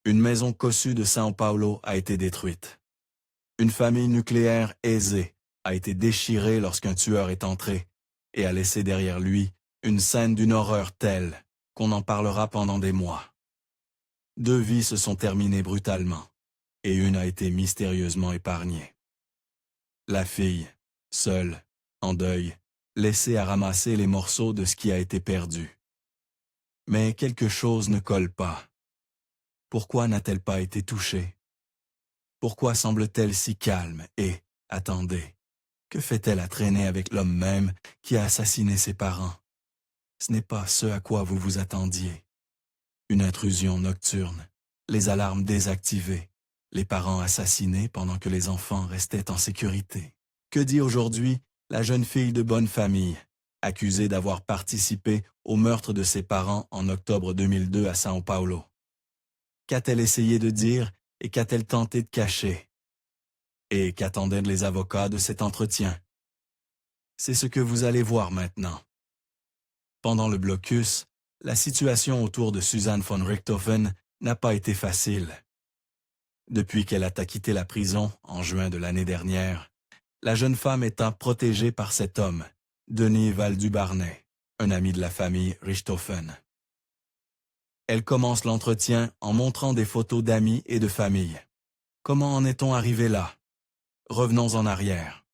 Une maison cossue de São Paulo a été détruite. Une famille nucléaire aisée a été déchirée lorsqu'un tueur est entré et a laissé derrière lui une scène d'une horreur telle qu'on en parlera pendant des mois. 2 vies se sont terminées brutalement et une a été mystérieusement épargnée. La fille, seule, en deuil, laissée à ramasser les morceaux de ce qui a été perdu. Mais quelque chose ne colle pas. Pourquoi n'a-t-elle pas été touchée? Pourquoi semble-t-elle si calme et, attendez, que fait-elle à traîner avec l'homme même qui a assassiné ses parents? Ce n'est pas ce à quoi vous vous attendiez. Une intrusion nocturne, les alarmes désactivées, les parents assassinés pendant que les enfants restaient en sécurité. Que dit aujourd'hui la jeune fille de bonne famille, accusée d'avoir participé au meurtre de ses parents en octobre 2002 à São Paulo? Qu'a-t-elle essayé de dire et qu'a-t-elle tenté de cacher? Et qu'attendaient les avocats de cet entretien? C'est ce que vous allez voir maintenant. Pendant le blocus, la situation autour de Susan von Richthofen n'a pas été facile. Depuis qu'elle a quitté la prison en juin de l'année dernière, la jeune femme étant protégée par cet homme, Denis Valdubarnet, un ami de la famille Richthofen. Elle commence l'entretien en montrant des photos d'amis et de famille. Comment en est-on arrivé là? Revenons en arrière.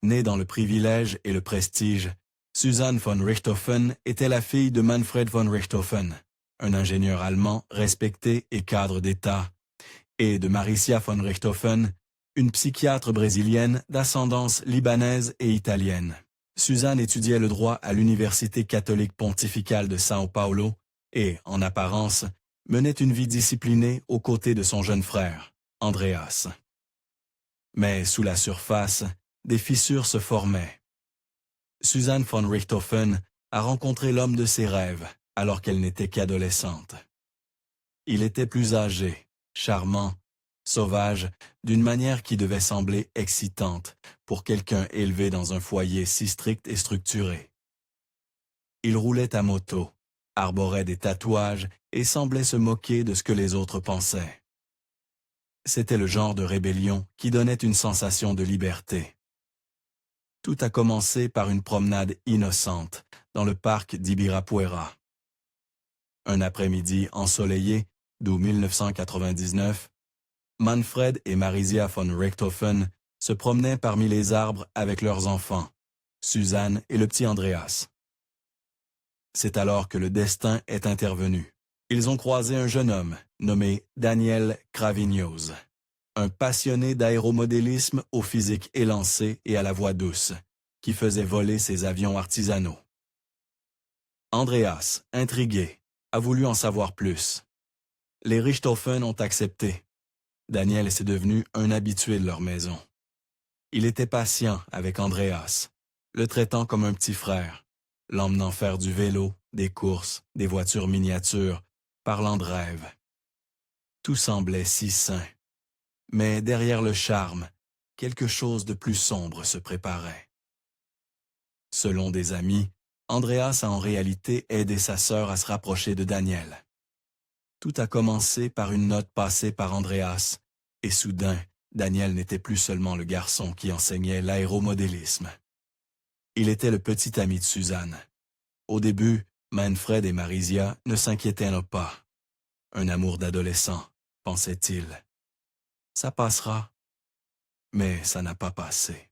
Née dans le privilège et le prestige, Susan von Richthofen était la fille de Manfred von Richthofen, un ingénieur allemand respecté et cadre d'État, et de Maricia von Richthofen, une psychiatre brésilienne d'ascendance libanaise et italienne. Susan étudiait le droit à l'Université catholique pontificale de São Paulo et, en apparence, menait une vie disciplinée aux côtés de son jeune frère, Andreas. Mais sous la surface, des fissures se formaient. Susan von Richthofen a rencontré l'homme de ses rêves alors qu'elle n'était qu'adolescente. Il était plus âgé, charmant, sauvage, d'une manière qui devait sembler excitante pour quelqu'un élevé dans un foyer si strict et structuré. Il roulait à moto, arborait des tatouages et semblait se moquer de ce que les autres pensaient. C'était le genre de rébellion qui donnait une sensation de liberté. Tout a commencé par une promenade innocente dans le parc d'Ibirapuera. Un après-midi ensoleillé d'août 1999, Manfred et Maricia von Richthofen se promenaient parmi les arbres avec leurs enfants, Suzanne et le petit Andreas. C'est alors que le destin est intervenu. Ils ont croisé un jeune homme nommé Daniel Cravignoz, un passionné d'aéromodélisme au physique élancé et à la voix douce, qui faisait voler ses avions artisanaux. Andreas, intrigué, a voulu en savoir plus. Les Richthofen ont accepté. Daniel s'est devenu un habitué de leur maison. Il était patient avec Andreas, le traitant comme un petit frère, l'emmenant faire du vélo, des courses, des voitures miniatures, parlant de rêves. Tout semblait si sain. Mais derrière le charme, quelque chose de plus sombre se préparait. Selon des amis, Andreas a en réalité aidé sa sœur à se rapprocher de Daniel. Tout a commencé par une note passée par Andreas, et soudain, Daniel n'était plus seulement le garçon qui enseignait l'aéromodélisme. Il était le petit ami de Suzanne. Au début, Manfred et Maricia ne s'inquiétaient pas. Un amour d'adolescent, pensait-il. Ça passera. Mais ça n'a pas passé.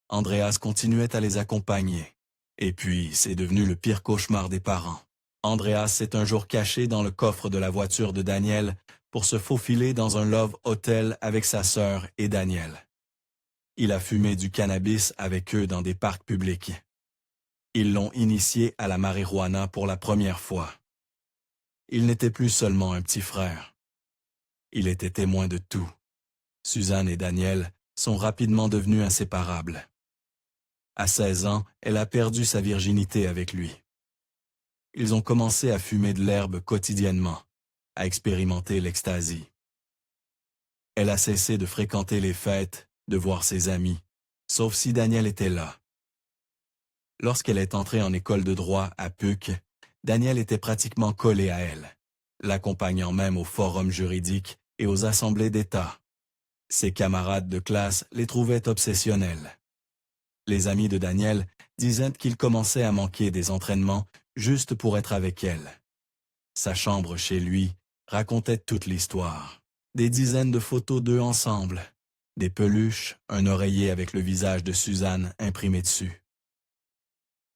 Andreas continuait à les accompagner. Et puis, c'est devenu le pire cauchemar des parents. Andreas s'est un jour caché dans le coffre de la voiture de Daniel pour se faufiler dans un love hotel avec sa sœur et Daniel. Il a fumé du cannabis avec eux dans des parcs publics. Ils l'ont initié à la marijuana pour la première fois. Il n'était plus seulement un petit frère. Il était témoin de tout. Suzanne et Daniel sont rapidement devenus inséparables. À 16 ans, elle a perdu sa virginité avec lui. Ils ont commencé à fumer de l'herbe quotidiennement, à expérimenter l'ecstasy. Elle a cessé de fréquenter les fêtes, de voir ses amis, sauf si Daniel était là. Lorsqu'elle est entrée en école de droit à PUC, Daniel était pratiquement collé à elle. l'accompagnant même aux forums juridiques et aux assemblées d'État. Ses camarades de classe les trouvaient obsessionnels. Les amis de Daniel disaient qu'il commençait à manquer des entraînements juste pour être avec elle. Sa chambre chez lui racontait toute l'histoire. Des dizaines de photos d'eux ensemble, des peluches, un oreiller avec le visage de Suzanne imprimé dessus.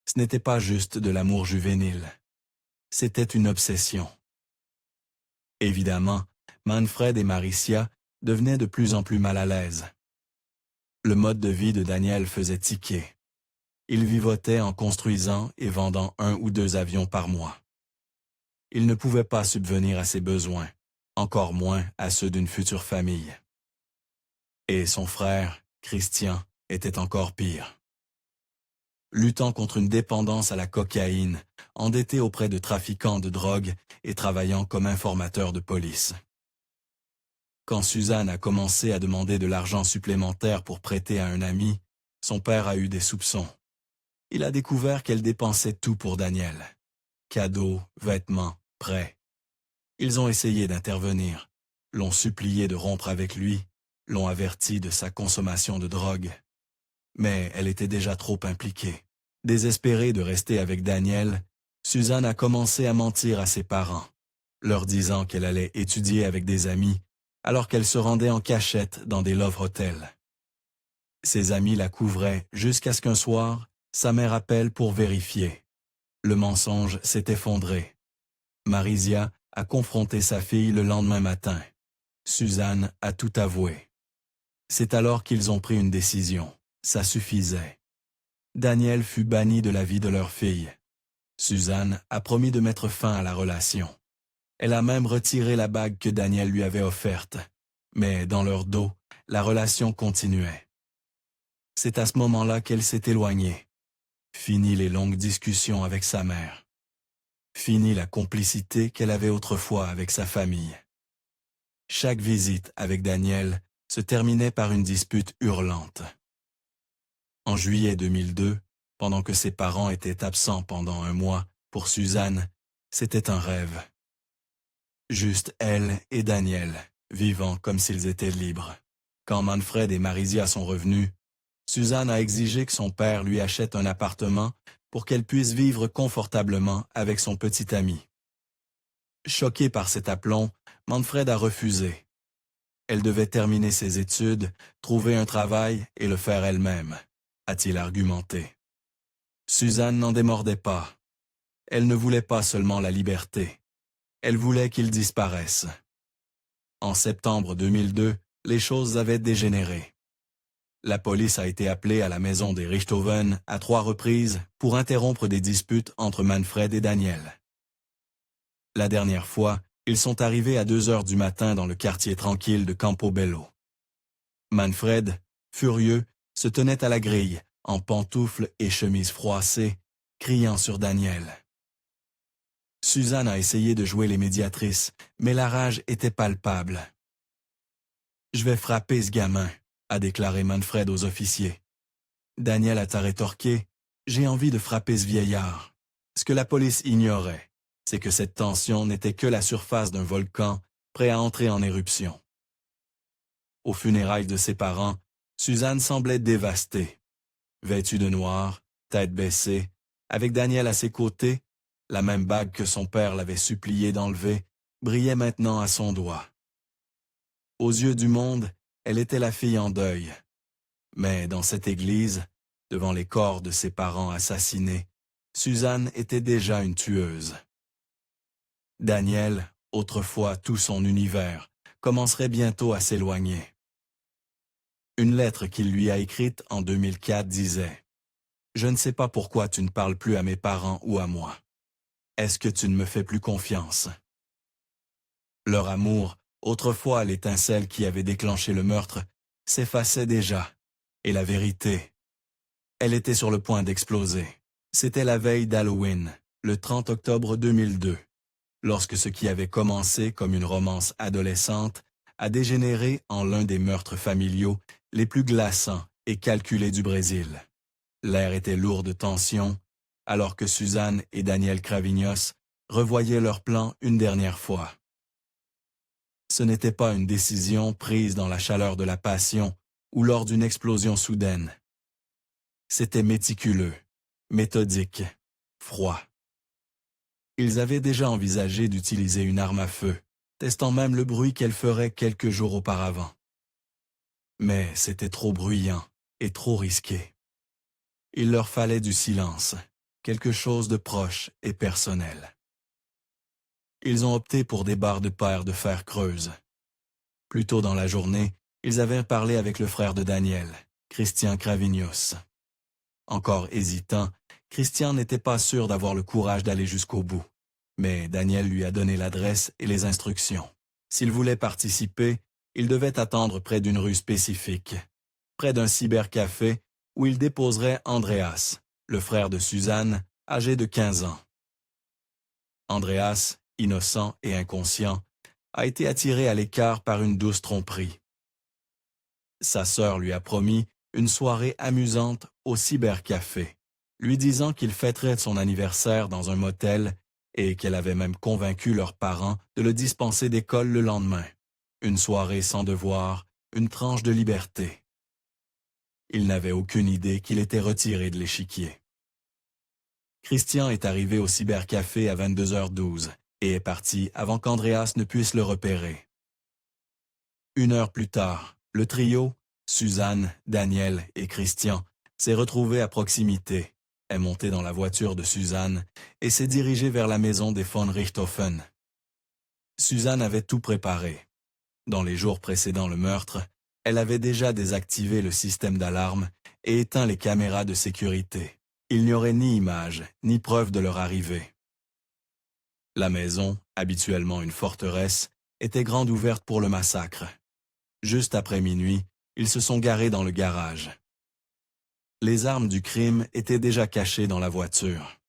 Ce n'était pas juste de l'amour juvénile, c'était une obsession. Évidemment, Manfred et Maricia devenaient de plus en plus mal à l'aise. Le mode de vie de Daniel faisait tiquer. Il vivotait en construisant et vendant 1 ou 2 avions par mois. Il ne pouvait pas subvenir à ses besoins, encore moins à ceux d'une future famille. Et son frère, Christian, était encore pire. Luttant contre une dépendance à la cocaïne, endetté auprès de trafiquants de drogue et travaillant comme informateur de police. Quand Suzanne a commencé à demander de l'argent supplémentaire pour prêter à un ami, son père a eu des soupçons. Il a découvert qu'elle dépensait tout pour Daniel. Cadeaux, vêtements, prêts. Ils ont essayé d'intervenir, l'ont supplié de rompre avec lui, l'ont averti de sa consommation de drogue. Mais elle était déjà trop impliquée. Désespérée de rester avec Daniel, Suzanne a commencé à mentir à ses parents, leur disant qu'elle allait étudier avec des amis, alors qu'elle se rendait en cachette dans des love hotels. Ses amis la couvraient jusqu'à ce qu'un soir, sa mère appelle pour vérifier. Le mensonge s'est effondré. Maricia a confronté sa fille le lendemain matin. Suzanne a tout avoué. C'est alors qu'ils ont pris une décision. Ça suffisait. Daniel fut banni de la vie de leur fille. Suzanne a promis de mettre fin à la relation. Elle a même retiré la bague que Daniel lui avait offerte. Mais dans leur dos, la relation continuait. C'est à ce moment-là qu'elle s'est éloignée. Fini les longues discussions avec sa mère. Fini la complicité qu'elle avait autrefois avec sa famille. Chaque visite avec Daniel se terminait par une dispute hurlante. En juillet 2002, pendant que ses parents étaient absents pendant 1 mois, pour Suzanne, c'était un rêve. Juste elle et Daniel, vivant comme s'ils étaient libres. Quand Manfred et Maricia sont revenus, Suzanne a exigé que son père lui achète un appartement pour qu'elle puisse vivre confortablement avec son petit ami. Choquée par cet aplomb, Manfred a refusé. Elle devait terminer ses études, trouver un travail et le faire elle-même, a-t-il argumenté. Suzanne n'en démordait pas. Elle ne voulait pas seulement la liberté. Elle voulait qu'il disparaisse. En septembre 2002, les choses avaient dégénéré. La police a été appelée à la maison des Richthofen à 3 reprises pour interrompre des disputes entre Manfred et Daniel. La dernière fois, ils sont arrivés à 2 heures du matin dans le quartier tranquille de Campobello. Manfred, furieux, se tenait à la grille, en pantoufles et chemise froissée, criant sur Daniel. Suzanne a essayé de jouer les médiatrices, mais la rage était palpable. « Je vais frapper ce gamin », a déclaré Manfred aux officiers. Daniel a rétorqué « J'ai envie de frapper ce vieillard ». Ce que la police ignorait, c'est que cette tension n'était que la surface d'un volcan prêt à entrer en éruption. Aux funérailles de ses parents, Suzanne semblait dévastée. Vêtue de noir, tête baissée, avec Daniel à ses côtés, la même bague que son père l'avait supplié d'enlever brillait maintenant à son doigt. Aux yeux du monde, elle était la fille en deuil. Mais dans cette église, devant les corps de ses parents assassinés, Suzanne était déjà une tueuse. Daniel, autrefois tout son univers, commencerait bientôt à s'éloigner. Une lettre qu'il lui a écrite en 2004 disait « Je ne sais pas pourquoi tu ne parles plus à mes parents ou à moi. Est-ce que tu ne me fais plus confiance ?» Leur amour, autrefois l'étincelle qui avait déclenché le meurtre, s'effaçait déjà, et la vérité, elle était sur le point d'exploser. C'était la veille d'Halloween, le 30 octobre 2002, lorsque ce qui avait commencé comme une romance adolescente a dégénéré en l'un des meurtres familiaux les plus glaçants et calculés du Brésil. L'air était lourd de tension, alors que Suzanne et Daniel Cravignos revoyaient leur plan une dernière fois. Ce n'était pas une décision prise dans la chaleur de la passion ou lors d'une explosion soudaine. C'était méticuleux, méthodique, froid. Ils avaient déjà envisagé d'utiliser une arme à feu, testant même le bruit qu'elle ferait quelques jours auparavant. Mais c'était trop bruyant et trop risqué. Il leur fallait du silence, quelque chose de proche et personnel. Ils ont opté pour des barres de paire de fer creuses. Plus tôt dans la journée, ils avaient parlé avec le frère de Daniel, Christian Cravignos. Encore hésitant, Christian n'était pas sûr d'avoir le courage d'aller jusqu'au bout. Mais Daniel lui a donné l'adresse et les instructions. S'il voulait participer, il devait attendre près d'une rue spécifique, près d'un cybercafé où il déposerait Andreas, le frère de Suzanne, âgé de 15 ans. Andreas, innocent et inconscient, a été attiré à l'écart par une douce tromperie. Sa sœur lui a promis une soirée amusante au cybercafé, lui disant qu'il fêterait son anniversaire dans un motel et qu'elle avait même convaincu leurs parents de le dispenser d'école le lendemain. Une soirée sans devoir, une tranche de liberté. Il n'avait aucune idée qu'il était retiré de l'échiquier. Christian est arrivé au cybercafé à 22h12 et est parti avant qu'Andreas ne puisse le repérer. 1 heure plus tard, le trio, Suzanne, Daniel et Christian, s'est retrouvé à proximité, est monté dans la voiture de Suzanne et s'est dirigé vers la maison des von Richthofen. Suzanne avait tout préparé. Dans les jours précédant le meurtre, elle avait déjà désactivé le système d'alarme et éteint les caméras de sécurité. Il n'y aurait ni image, ni preuve de leur arrivée. La maison, habituellement une forteresse, était grande ouverte pour le massacre. Juste après minuit, ils se sont garés dans le garage. Les armes du crime étaient déjà cachées dans la voiture.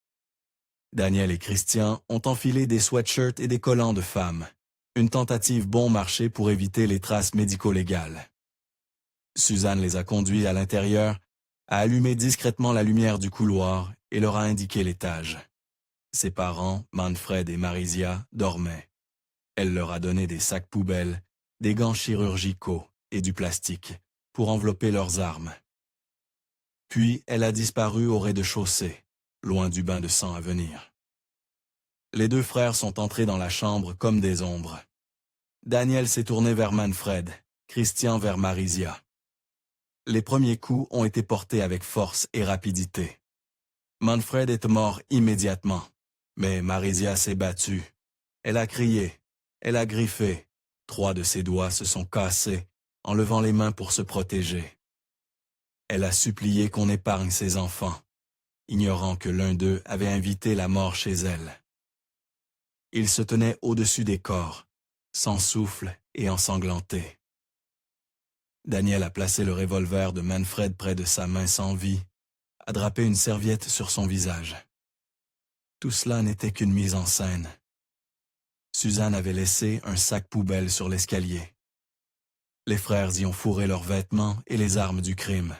Daniel et Christian ont enfilé des sweatshirts et des collants de femmes, une tentative bon marché pour éviter les traces médico-légales. Suzanne les a conduits à l'intérieur, a allumé discrètement la lumière du couloir et leur a indiqué l'étage. Ses parents, Manfred et Marisia, dormaient. Elle leur a donné des sacs poubelles, des gants chirurgicaux et du plastique pour envelopper leurs armes. Puis elle a disparu au rez-de-chaussée, loin du bain de sang à venir. Les deux frères sont entrés dans la chambre comme des ombres. Daniel s'est tourné vers Manfred, Christian vers Marisia. Les premiers coups ont été portés avec force et rapidité. Manfred est mort immédiatement, mais Marisia s'est battue. Elle a crié, elle a griffé. 3 de ses doigts se sont cassés en levant les mains pour se protéger. Elle a supplié qu'on épargne ses enfants, ignorant que l'un d'eux avait invité la mort chez elle. Il se tenait au-dessus des corps, sans souffle et ensanglanté. Daniel a placé le revolver de Manfred près de sa main sans vie, a drapé une serviette sur son visage. Tout cela n'était qu'une mise en scène. Suzanne avait laissé un sac poubelle sur l'escalier. Les frères y ont fourré leurs vêtements et les armes du crime.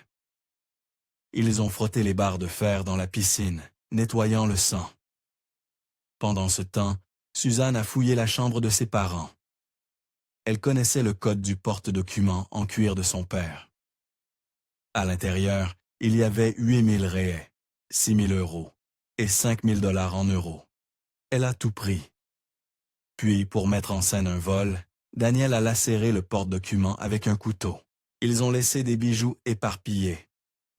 Ils ont frotté les barres de fer dans la piscine, nettoyant le sang. Pendant ce temps, Suzanne a fouillé la chambre de ses parents. Elle connaissait le code du porte-document en cuir de son père. À l'intérieur, il y avait 8 000 réais, 6 000 euros et 5 000 $ en euros. Elle a tout pris. Puis, pour mettre en scène un vol, Daniel a lacéré le porte-document avec un couteau. Ils ont laissé des bijoux éparpillés,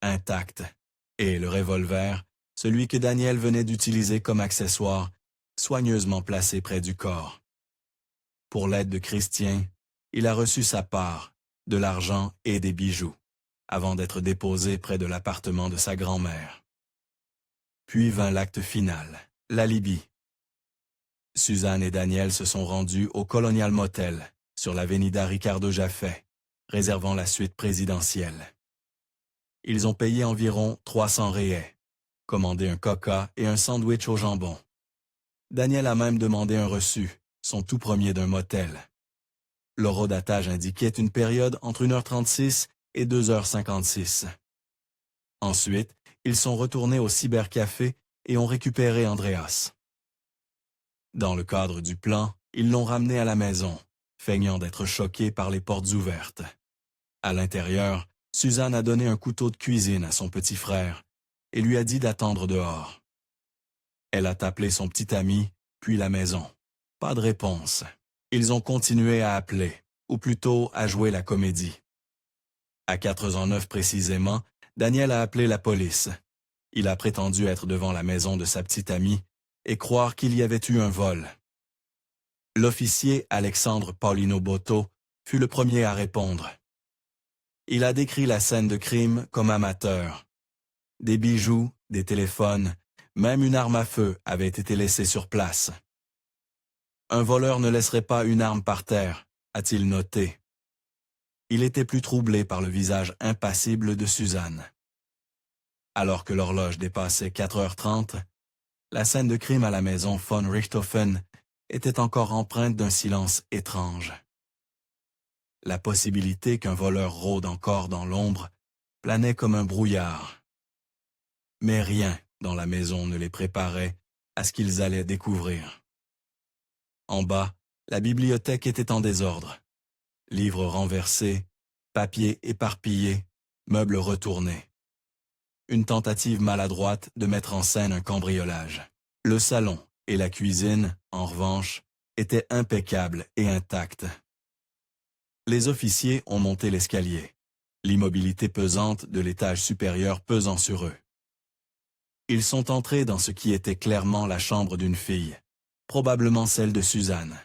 intacts, et le revolver, celui que Daniel venait d'utiliser comme accessoire, soigneusement placé près du corps. Pour l'aide de Christian, il a reçu sa part, de l'argent et des bijoux, avant d'être déposé près de l'appartement de sa grand-mère. Puis vint l'acte final, l'alibi. Suzanne et Daniel se sont rendus au Colonial Motel, sur l'avenida Ricardo Jaffe, réservant la suite présidentielle. Ils ont payé environ 300 réais, commandé un coca et un sandwich au jambon. Daniel a même demandé un reçu, son tout premier d'un motel. L'horodatage indiquait une période entre 1h36 et 2h56. Ensuite, ils sont retournés au cybercafé et ont récupéré Andreas. Dans le cadre du plan, ils l'ont ramené à la maison, feignant d'être choquée par les portes ouvertes. À l'intérieur, Suzanne a donné un couteau de cuisine à son petit frère et lui a dit d'attendre dehors. Elle a appelé son petit ami, puis la maison. Pas de réponse. Ils ont continué à appeler, ou plutôt à jouer la comédie. À 4h09 précisément, Daniel a appelé la police. Il a prétendu être devant la maison de sa petite amie et croire qu'il y avait eu un vol. L'officier Alexandre Paulino Botto fut le premier à répondre. Il a décrit la scène de crime comme amateur. Des bijoux, des téléphones, même une arme à feu avaient été laissés sur place. Un voleur ne laisserait pas une arme par terre, a-t-il noté. Il était plus troublé par le visage impassible de Suzanne. Alors que l'horloge dépassait 4h30, la scène de crime à la maison von Richthofen était encore empreinte d'un silence étrange. La possibilité qu'un voleur rôde encore dans l'ombre planait comme un brouillard. Mais rien dans la maison ne les préparait à ce qu'ils allaient découvrir. En bas, la bibliothèque était en désordre. Livres renversés, papiers éparpillés, meubles retournés. Une tentative maladroite de mettre en scène un cambriolage. Le salon et la cuisine, en revanche, étaient impeccables et intacts. Les officiers ont monté l'escalier, l'immobilité pesante de l'étage supérieur pesant sur eux. Ils sont entrés dans ce qui était clairement la chambre d'une fille, probablement celle de Suzanne.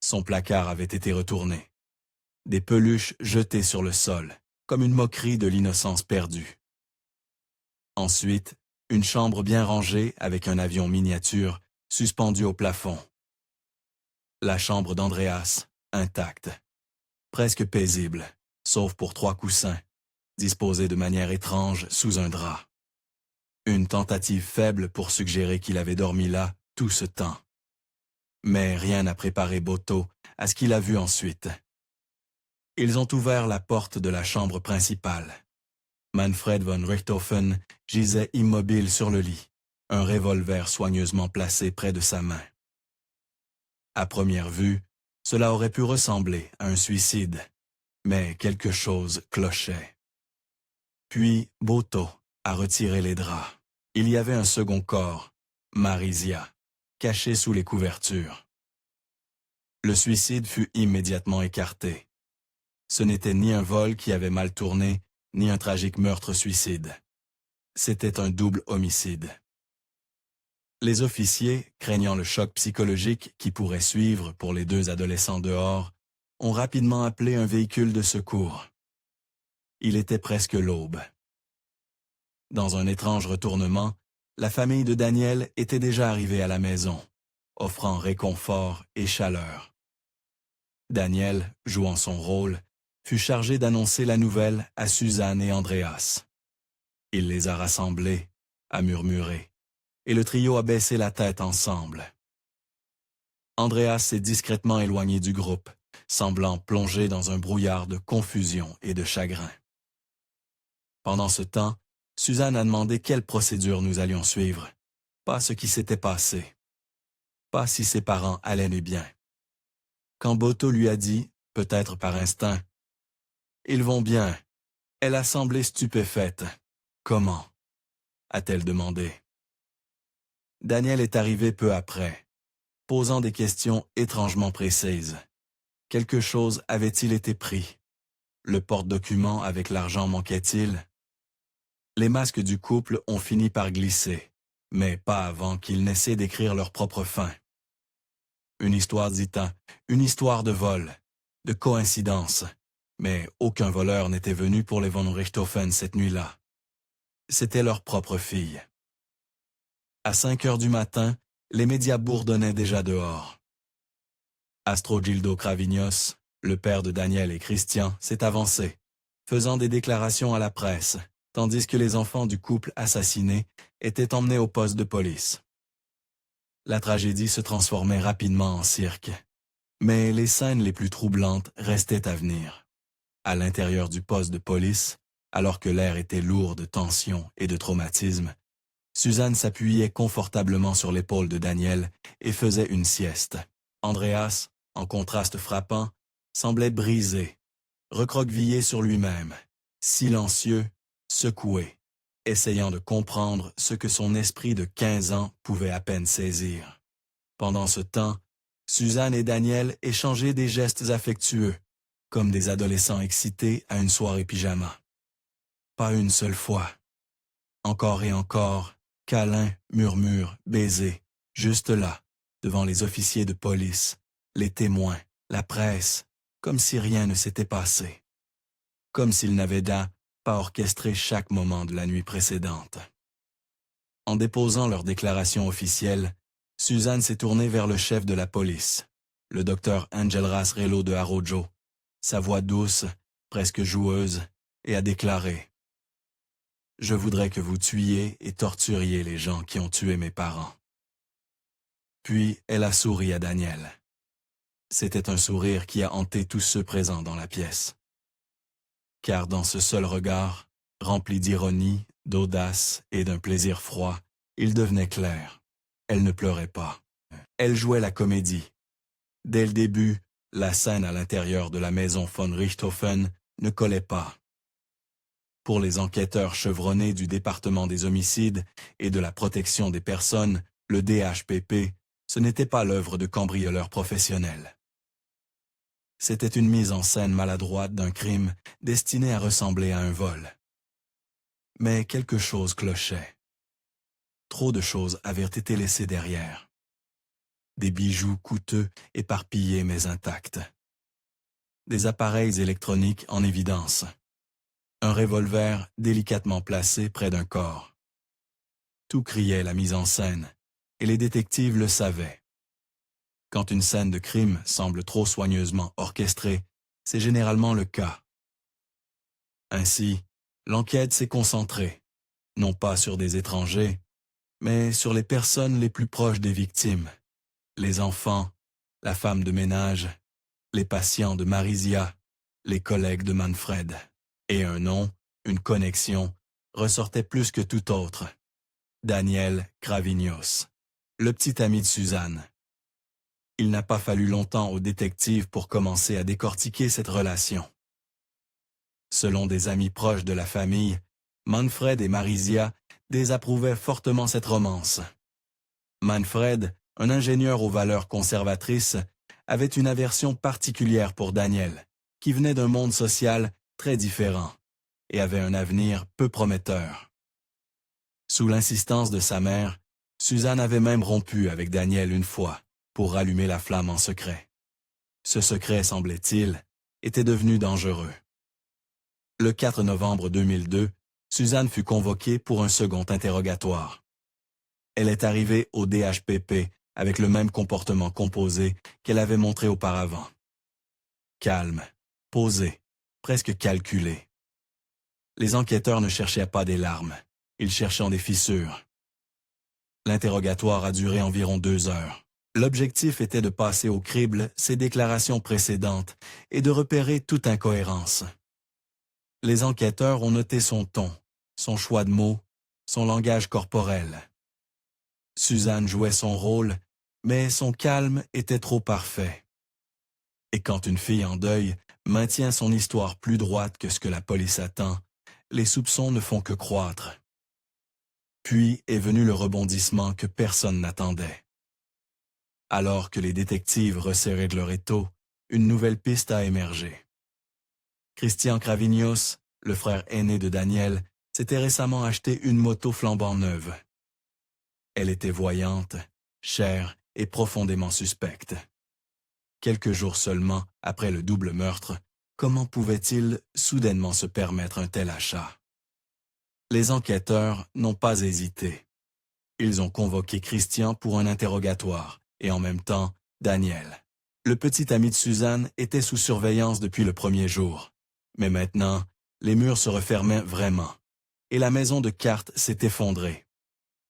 Son placard avait été retourné. Des peluches jetées sur le sol, comme une moquerie de l'innocence perdue. Ensuite, une chambre bien rangée avec un avion miniature suspendu au plafond. La chambre d'Andreas, intacte, presque paisible, sauf pour 3 coussins, disposés de manière étrange sous un drap. Une tentative faible pour suggérer qu'il avait dormi là tout ce temps. Mais rien n'a préparé Botto à ce qu'il a vu ensuite. Ils ont ouvert la porte de la chambre principale. Manfred von Richthofen gisait immobile sur le lit, un revolver soigneusement placé près de sa main. À première vue, cela aurait pu ressembler à un suicide, mais quelque chose clochait. Puis Botto a retiré les draps. Il y avait un second corps, Marisia, caché sous les couvertures. Le suicide fut immédiatement écarté. Ce n'était ni un vol qui avait mal tourné, ni un tragique meurtre-suicide. C'était un double homicide. Les officiers, craignant le choc psychologique qui pourrait suivre pour les 2 adolescents dehors, ont rapidement appelé un véhicule de secours. Il était presque l'aube. Dans un étrange retournement, la famille de Daniel était déjà arrivée à la maison, offrant réconfort et chaleur. Daniel, jouant son rôle, fut chargé d'annoncer la nouvelle à Suzanne et Andreas. Il les a rassemblés, a murmuré, et le trio a baissé la tête ensemble. Andreas s'est discrètement éloigné du groupe, semblant plongé dans un brouillard de confusion et de chagrin. Pendant ce temps, Suzanne a demandé quelle procédure nous allions suivre, pas ce qui s'était passé, pas si ses parents allaient bien. Quand Botto lui a dit, peut-être par instinct, « Ils vont bien », elle a semblé stupéfaite. « Comment ?» a-t-elle demandé. Daniel est arrivé peu après, posant des questions étrangement précises. Quelque chose avait-il été pris? Le porte-document avec l'argent manquait-il? Les masques du couple ont fini par glisser, mais pas avant qu'ils n'essaient d'écrire leur propre fin. Une histoire, dit-on, une histoire de vol, de coïncidence, mais aucun voleur n'était venu pour les von Richthofen cette nuit-là. C'était leur propre fille. À 5h du matin, les médias bourdonnaient déjà dehors. Astrogildo Kravinios, le père de Daniel et Christian, s'est avancé, faisant des déclarations à la presse, tandis que les enfants du couple assassiné étaient emmenés au poste de police. La tragédie se transformait rapidement en cirque, mais les scènes les plus troublantes restaient à venir. À l'intérieur du poste de police, alors que l'air était lourd de tension et de traumatisme, Suzanne s'appuyait confortablement sur l'épaule de Daniel et faisait une sieste. Andreas, en contraste frappant, semblait brisé, recroquevillé sur lui-même, silencieux, secoué, essayant de comprendre ce que son esprit de 15 ans pouvait à peine saisir. Pendant ce temps, Suzanne et Daniel échangeaient des gestes affectueux, comme des adolescents excités à une soirée pyjama. Pas une seule fois. Encore et encore, câlins, murmures, baisers, juste là, devant les officiers de police, les témoins, la presse, comme si rien ne s'était passé. Comme s'ils n'avaient pas orchestré chaque moment de la nuit précédente. En déposant leur déclaration officielle, Suzanne s'est tournée vers le chef de la police, le docteur Angelras Relo de Arrojo, sa voix douce, presque joueuse, et a déclaré « Je voudrais que vous tuiez et torturiez les gens qui ont tué mes parents. » Puis elle a souri à Daniel. C'était un sourire qui a hanté tous ceux présents dans la pièce. Car dans ce seul regard, rempli d'ironie, d'audace et d'un plaisir froid, il devenait clair. Elle ne pleurait pas. Elle jouait la comédie. Dès le début, la scène à l'intérieur de la maison von Richthofen ne collait pas. Pour les enquêteurs chevronnés du département des homicides et de la protection des personnes, le DHPP, ce n'était pas l'œuvre de cambrioleurs professionnels. C'était une mise en scène maladroite d'un crime destiné à ressembler à un vol. Mais quelque chose clochait. Trop de choses avaient été laissées derrière. Des bijoux coûteux, éparpillés mais intacts. Des appareils électroniques en évidence. Un revolver délicatement placé près d'un corps. Tout criait la mise en scène, et les détectives le savaient. Quand une scène de crime semble trop soigneusement orchestrée, c'est généralement le cas. Ainsi, l'enquête s'est concentrée, non pas sur des étrangers, mais sur les personnes les plus proches des victimes, les enfants, la femme de ménage, les patients de Marisia, les collègues de Manfred. Et un nom, une connexion, ressortait plus que tout autre. Daniel Gravignos, le petit ami de Suzanne. Il n'a pas fallu longtemps aux détectives pour commencer à décortiquer cette relation. Selon des amis proches de la famille, Manfred et Marisia désapprouvaient fortement cette romance. Manfred, un ingénieur aux valeurs conservatrices, avait une aversion particulière pour Daniel, qui venait d'un monde social très différent et avait un avenir peu prometteur. Sous l'insistance de sa mère, Suzanne avait même rompu avec Daniel une fois pour rallumer la flamme en secret. Ce secret, semblait-il, était devenu dangereux. Le 4 novembre 2002, Suzanne fut convoquée pour un second interrogatoire. Elle est arrivée au DHPP avec le même comportement composé qu'elle avait montré auparavant. Calme, posée, presque calculée. Les enquêteurs ne cherchaient pas des larmes, ils cherchaient des fissures. L'interrogatoire a duré environ 2 heures. L'objectif était de passer au crible ses déclarations précédentes et de repérer toute incohérence. Les enquêteurs ont noté son ton, son choix de mots, son langage corporel. Suzanne jouait son rôle, mais son calme était trop parfait. Et quand une fille en deuil maintient son histoire plus droite que ce que la police attend, les soupçons ne font que croître. Puis est venu le rebondissement que personne n'attendait. Alors que les détectives resserraient de leur étau, une nouvelle piste a émergé. Christian Gravignos, le frère aîné de Daniel, s'était récemment acheté une moto flambant neuve. Elle était voyante, chère et profondément suspecte. Quelques jours seulement après le double meurtre, comment pouvait-il soudainement se permettre un tel achat? Les enquêteurs n'ont pas hésité. Ils ont convoqué Christian pour un interrogatoire, et en même temps, Daniel. Le petit ami de Suzanne était sous surveillance depuis le premier jour. Mais maintenant, les murs se refermaient vraiment, et la maison de cartes s'est effondrée.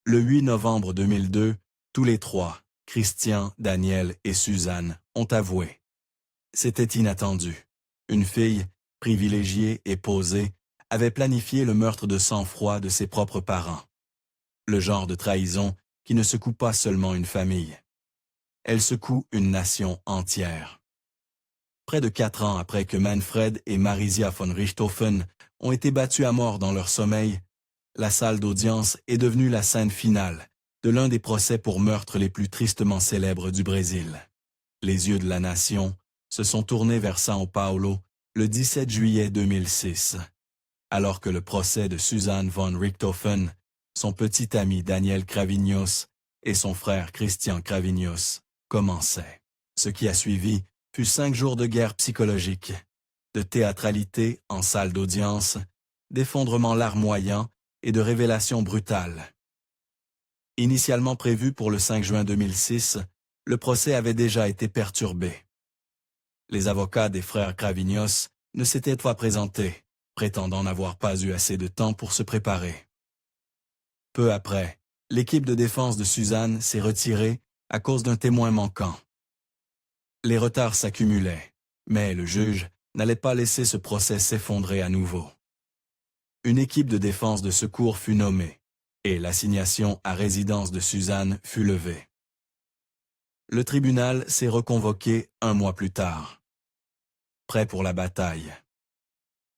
Le 8 novembre 2002, tous les trois, Christian, Daniel et Suzanne, ont avoué. C'était inattendu. Une fille, privilégiée et posée, avait planifié le meurtre de sang-froid de ses propres parents. Le genre de trahison qui ne secoue pas seulement une famille. Elle secoue une nation entière. Près de 4 ans après que Manfred et Marisia von Richthofen ont été battus à mort dans leur sommeil, la salle d'audience est devenue la scène finale de l'un des procès pour meurtre les plus tristement célèbres du Brésil. Les yeux de la nation se sont tournés vers São Paulo le 17 juillet 2006, alors que le procès de Suzanne von Richthofen, son petit ami Daniel Cravinhos et son frère Christian Cravinhos commençait. Ce qui a suivi fut 5 jours de guerre psychologique, de théâtralité en salle d'audience, d'effondrements larmoyants et de révélations brutales. Initialement prévu pour le 5 juin 2006, le procès avait déjà été perturbé. Les avocats des frères Cravinhos ne s'étaient pas présentés, prétendant n'avoir pas eu assez de temps pour se préparer. Peu après, l'équipe de défense de Suzanne s'est retirée à cause d'un témoin manquant. Les retards s'accumulaient, mais le juge n'allait pas laisser ce procès s'effondrer à nouveau. Une équipe de défense de secours fut nommée, et l'assignation à résidence de Suzanne fut levée. Le tribunal s'est reconvoqué 1 mois plus tard. Prêt pour la bataille.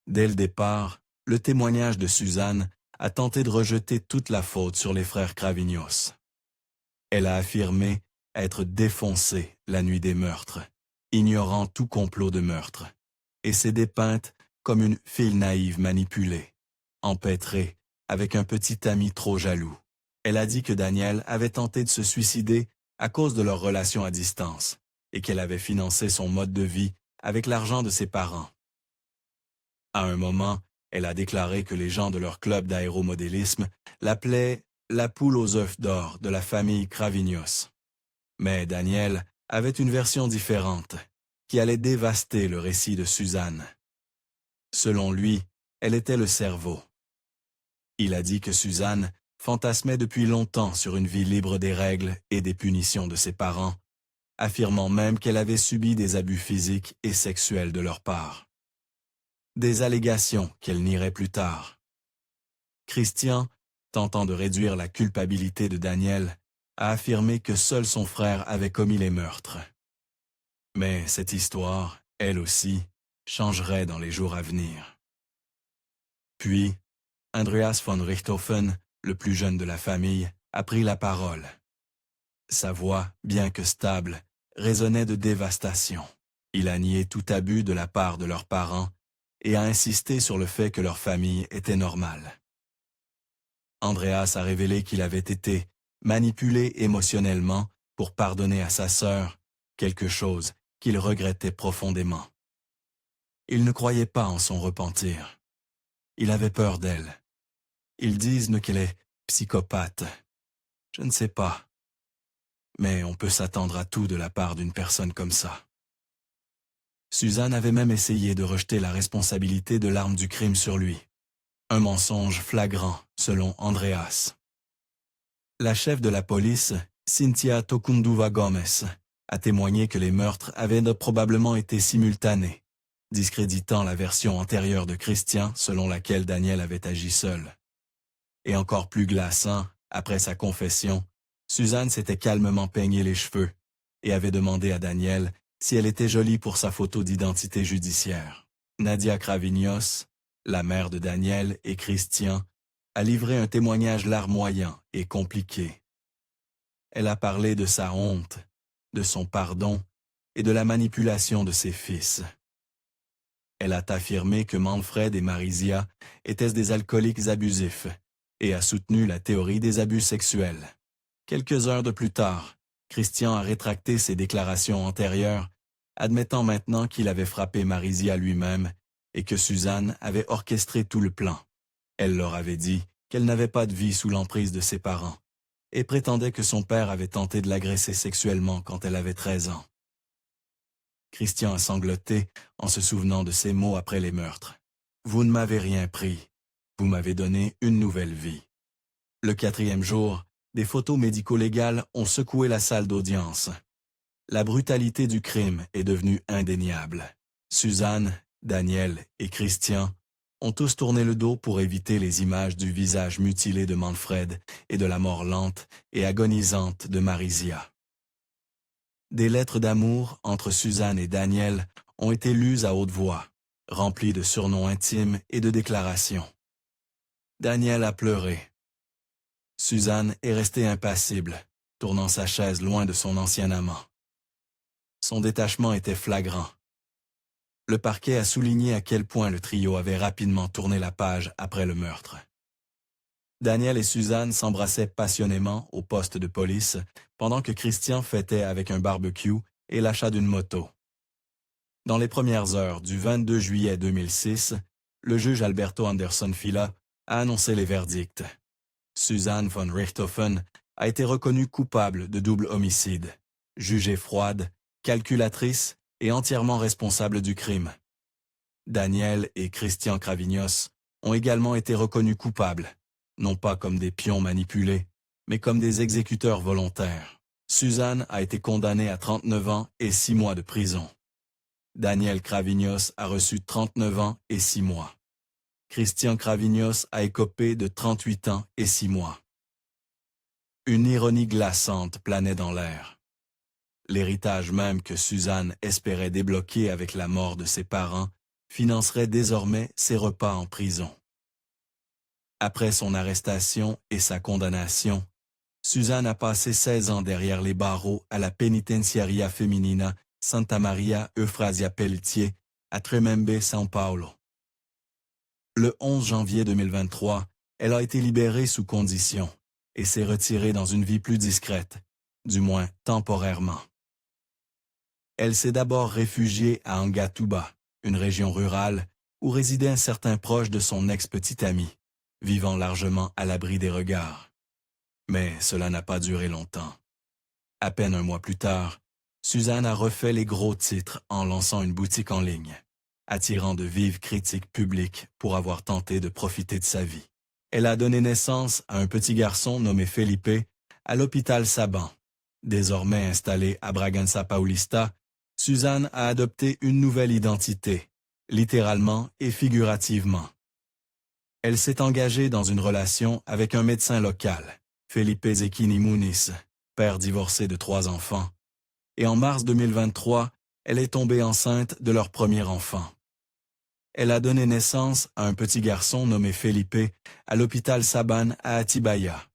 Dès le départ, le témoignage de Suzanne a tenté de rejeter toute la faute sur les frères Cravinhos. Elle a affirmé être défoncée la nuit des meurtres, ignorant tout complot de meurtre, et s'est dépeinte comme une fille naïve manipulée, empêtrée avec un petit ami trop jaloux. Elle a dit que Daniel avait tenté de se suicider à cause de leur relation à distance et qu'elle avait financé son mode de vie avec l'argent de ses parents. À un moment, elle a déclaré que les gens de leur club d'aéromodélisme l'appelaient « la poule aux œufs d'or de la famille Cravinhos ». Mais Daniel avait une version différente, qui allait dévaster le récit de Suzanne. Selon lui, elle était le cerveau. Il a dit que Suzanne fantasmait depuis longtemps sur une vie libre des règles et des punitions de ses parents, affirmant même qu'elle avait subi des abus physiques et sexuels de leur part. Des allégations qu'elle nierait plus tard. Christian, tentant de réduire la culpabilité de Daniel, a affirmé que seul son frère avait commis les meurtres. Mais cette histoire, elle aussi, changerait dans les jours à venir. Puis, Andreas von Richthofen, le plus jeune de la famille, a pris la parole. Sa voix, bien que stable, résonnait de dévastation. Il a nié tout abus de la part de leurs parents et a insisté sur le fait que leur famille était normale. Andreas a révélé qu'il avait été manipulé émotionnellement pour pardonner à sa sœur quelque chose qu'il regrettait profondément. Il ne croyait pas en son repentir. Il avait peur d'elle. Ils disent qu'elle est psychopathe. Je ne sais pas. Mais on peut s'attendre à tout de la part d'une personne comme ça. Suzanne avait même essayé de rejeter la responsabilité de l'arme du crime sur lui. Un mensonge flagrant, selon Andreas. La chef de la police, Cynthia Tokunduva Gomes, a témoigné que les meurtres avaient probablement été simultanés, discréditant la version antérieure de Christian selon laquelle Daniel avait agi seul. Et encore plus glaçant, après sa confession, Suzanne s'était calmement peigné les cheveux et avait demandé à Daniel si elle était jolie pour sa photo d'identité judiciaire. Nadia Cravinhos, la mère de Daniel et Christian, a livré un témoignage larmoyant et compliqué. Elle a parlé de sa honte, de son pardon et de la manipulation de ses fils. Elle a affirmé que Manfred et Marisia étaient des alcooliques abusifs et a soutenu la théorie des abus sexuels. Quelques heures de plus tard, Christian a rétracté ses déclarations antérieures, admettant maintenant qu'il avait frappé Marisia lui-même et que Suzanne avait orchestré tout le plan. Elle leur avait dit qu'elle n'avait pas de vie sous l'emprise de ses parents et prétendait que son père avait tenté de l'agresser sexuellement quand elle avait 13 ans. Christian a sangloté en se souvenant de ses mots après les meurtres. « Vous ne m'avez rien pris. Vous m'avez donné une nouvelle vie. » Le 4e jour, des photos médico-légales ont secoué la salle d'audience. La brutalité du crime est devenue indéniable. Suzanne, Daniel et Christian ont tous tourné le dos pour éviter les images du visage mutilé de Manfred et de la mort lente et agonisante de Marisia. Des lettres d'amour entre Suzanne et Daniel ont été lues à haute voix, remplies de surnoms intimes et de déclarations. Daniel a pleuré. Suzanne est restée impassible, tournant sa chaise loin de son ancien amant. Son détachement était flagrant. Le parquet a souligné à quel point le trio avait rapidement tourné la page après le meurtre. Daniel et Suzanne s'embrassaient passionnément au poste de police pendant que Christian fêtait avec un barbecue et l'achat d'une moto. Dans les premières heures du 22 juillet 2006, le juge Alberto Anderson Fila a annoncé les verdicts. Suzanne von Richthofen a été reconnue coupable de double homicide, jugée froide, calculatrice et entièrement responsable du crime. Daniel et Christian Cravignos ont également été reconnus coupables, non pas comme des pions manipulés, mais comme des exécuteurs volontaires. Suzanne a été condamnée à 39 ans et 6 mois de prison. Daniel Cravignos a reçu 39 ans et 6 mois. Christian Cravignos a écopé de 38 ans et 6 mois. Une ironie glaçante planait dans l'air. L'héritage même que Suzanne espérait débloquer avec la mort de ses parents financerait désormais ses repas en prison. Après son arrestation et sa condamnation, Suzanne a passé 16 ans derrière les barreaux à la Penitenciaria Feminina Santa Maria Eufrasia Pelletier à Tremembe, São Paulo. Le 11 janvier 2023, elle a été libérée sous condition et s'est retirée dans une vie plus discrète, du moins temporairement. Elle s'est d'abord réfugiée à Angatuba, une région rurale où résidait un certain proche de son ex-petit ami, vivant largement à l'abri des regards. Mais cela n'a pas duré longtemps. À peine un mois plus tard, Suzanne a refait les gros titres en lançant une boutique en ligne, attirant de vives critiques publiques pour avoir tenté de profiter de sa vie. Elle a donné naissance à un petit garçon nommé Felipe à l'hôpital Saban. Désormais installée à Bragança Paulista, Suzanne a adopté une nouvelle identité, littéralement et figurativement. Elle s'est engagée dans une relation avec un médecin local, Felipe Zekini Muniz, père divorcé de 3 enfants, et en mars 2023, elle est tombée enceinte de leur premier enfant. Elle a donné naissance à un petit garçon nommé Felipe à l'hôpital Saban à Atibaia.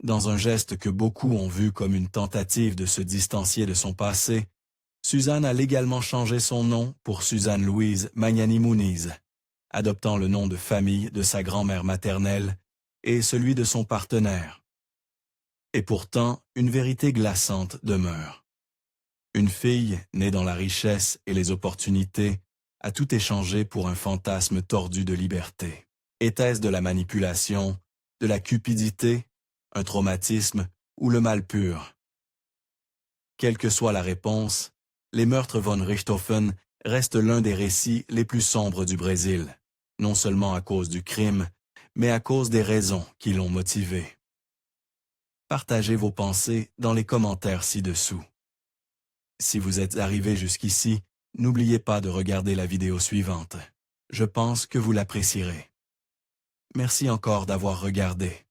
Dans un geste que beaucoup ont vu comme une tentative de se distancier de son passé, Suzanne a légalement changé son nom pour Suzanne Louise Magnani Muniz, adoptant le nom de famille de sa grand-mère maternelle et celui de son partenaire. Et pourtant, une vérité glaçante demeure. Une fille, née dans la richesse et les opportunités, a tout échangé pour un fantasme tordu de liberté. Était-ce de la manipulation, de la cupidité, un traumatisme ou le mal pur? Quelle que soit la réponse, les meurtres von Richthofen restent l'un des récits les plus sombres du Brésil, non seulement à cause du crime, mais à cause des raisons qui l'ont motivé. Partagez vos pensées dans les commentaires ci-dessous. Si vous êtes arrivé jusqu'ici, n'oubliez pas de regarder la vidéo suivante. Je pense que vous l'apprécierez. Merci encore d'avoir regardé.